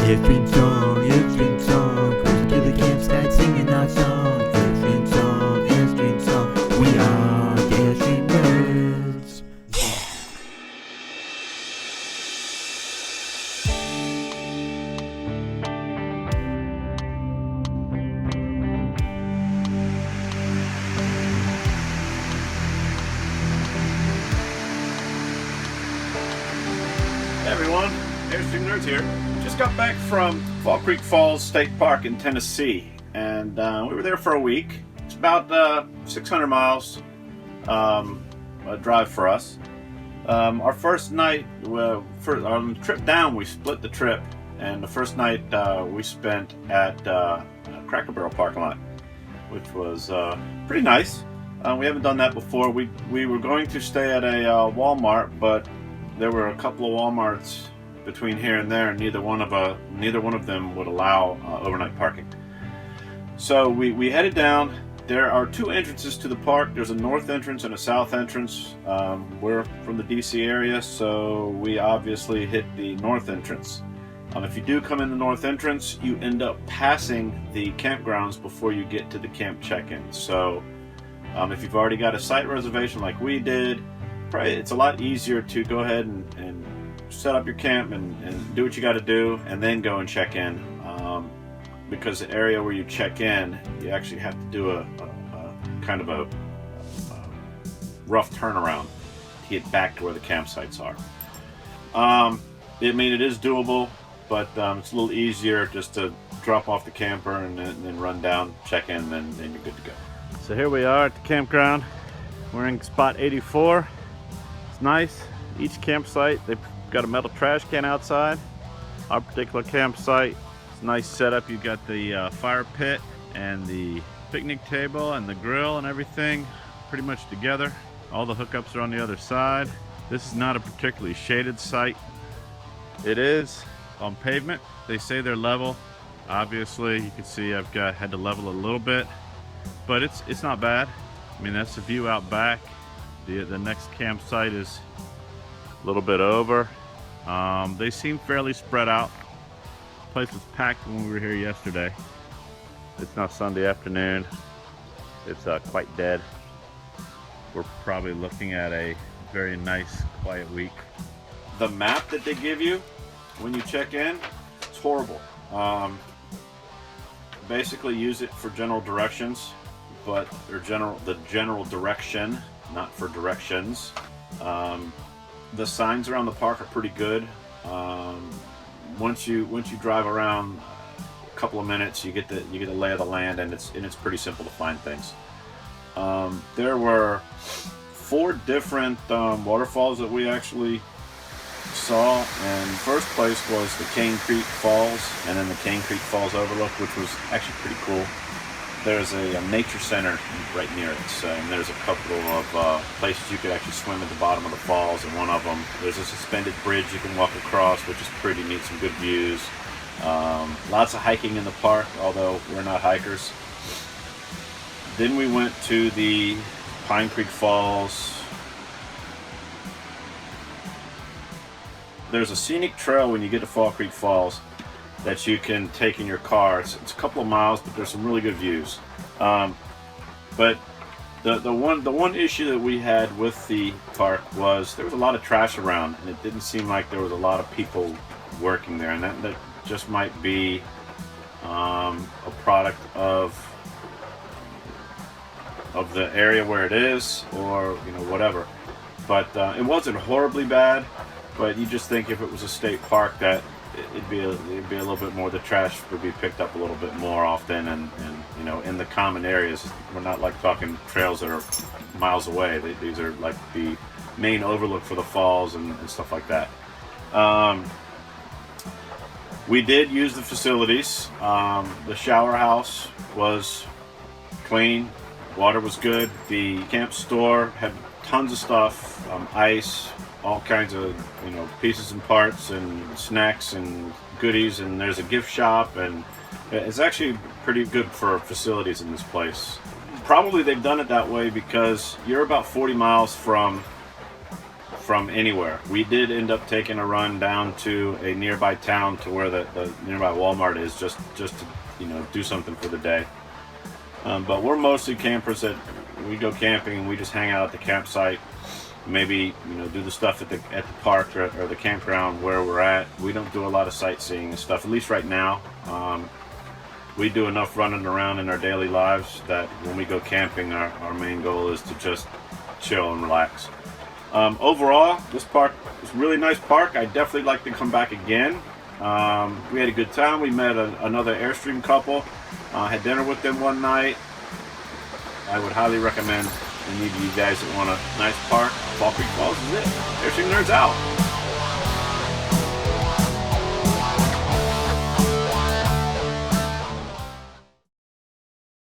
Airstream song, cruising to the campsite singing our song. Airstream song, we are the Airstream nerds. Hey everyone, Airstream Nerds here. Just got back from Fall Creek Falls State Park in Tennessee, and we were there for a week. It's about 600 miles, a drive for us. Our first night, on the trip down, we split the trip, and the first night we spent at Cracker Barrel parking lot, which was pretty nice. We haven't done that before. We were going to stay at a Walmart, but there were a couple of Walmarts between here and there, and neither one of them would allow overnight parking. So we headed down. There are two entrances to the park. There's a north entrance and a south entrance. We're from the DC area, so we obviously hit the north entrance. If you do come in the north entrance, you end up passing the campgrounds before you get to the camp check-in. So if you've already got a site reservation like we did, it's a lot easier to go ahead and set up your camp and do what you got to do, and then go and check in, because the area where you check in, you actually have to do a kind of a rough turnaround to get back to where the campsites are. It is doable, but it's a little easier just to drop off the camper and then run down, check in, then you're good to go. So here we are at the campground. We're in spot 84. It's nice. Each campsite, they've got a metal trash can outside. Our particular campsite, it's a nice setup. You've got the fire pit and the picnic table and the grill and everything pretty much together. All the hookups are on the other side. This is not a particularly shaded site. It is on pavement. They say they're level. Obviously, you can see I've had to level it a little bit, but it's not bad. That's the view out back. The next campsite is a little bit over. They seem fairly spread out. The place was packed when we were here yesterday. It's now Sunday afternoon. It's quite dead. We're probably looking at a very nice, quiet week. The map that they give you when you check in, it's horrible. Basically use it for general directions, but the general direction, not for directions. The signs around the park are pretty good. Once you drive around a couple of minutes, you get the lay of the land, and it's pretty simple to find things. There were 4 different waterfalls that we actually saw, and first place was the Cane Creek Falls, and then the Cane Creek Falls Overlook, which was actually pretty cool. There's a nature center right near it, and there's a couple of places you could actually swim at the bottom of the falls, and one of them, there's a suspended bridge you can walk across, which is pretty neat, some good views. Lots of hiking in the park, although we're not hikers. Then we went to the Pine Creek Falls. There's a scenic trail when you get to Fall Creek Falls that you can take in your car. It's a couple of miles, but there's some really good views. But the one issue that we had with the park was there was a lot of trash around, and it didn't seem like there was a lot of people working there, and that just might be a product of the area where it is, or whatever. But it wasn't horribly bad, but you just think if it was a state park that it'd be a little bit more, the trash would be picked up a little bit more often, and in the common areas. We're not like talking trails that are miles away. These are like the main overlook for the falls and stuff like that. We did use the facilities. The shower house was clean, water was good. The camp store had tons of stuff, ice, all kinds of pieces and parts and snacks and goodies, and there's a gift shop, and it's actually pretty good for facilities in this place. Probably they've done it that way because you're about 40 miles from from anywhere. We did end up taking a run down to a nearby town to where the nearby Walmart is, just to do something for the day. But we're mostly campers that we go camping and we just hang out at the campsite. Maybe do the stuff at the park or the campground where we're at. We don't do a lot of sightseeing and stuff, at least right now. We do enough running around in our daily lives that when we go camping, our main goal is to just chill and relax. Overall, this park is a really nice park. I'd definitely like to come back again. We had a good time. We met another Airstream couple. Had dinner with them one night. I would highly recommend any of you guys that want a nice park. Fall Creek Falls is it. Airstream Nerds out.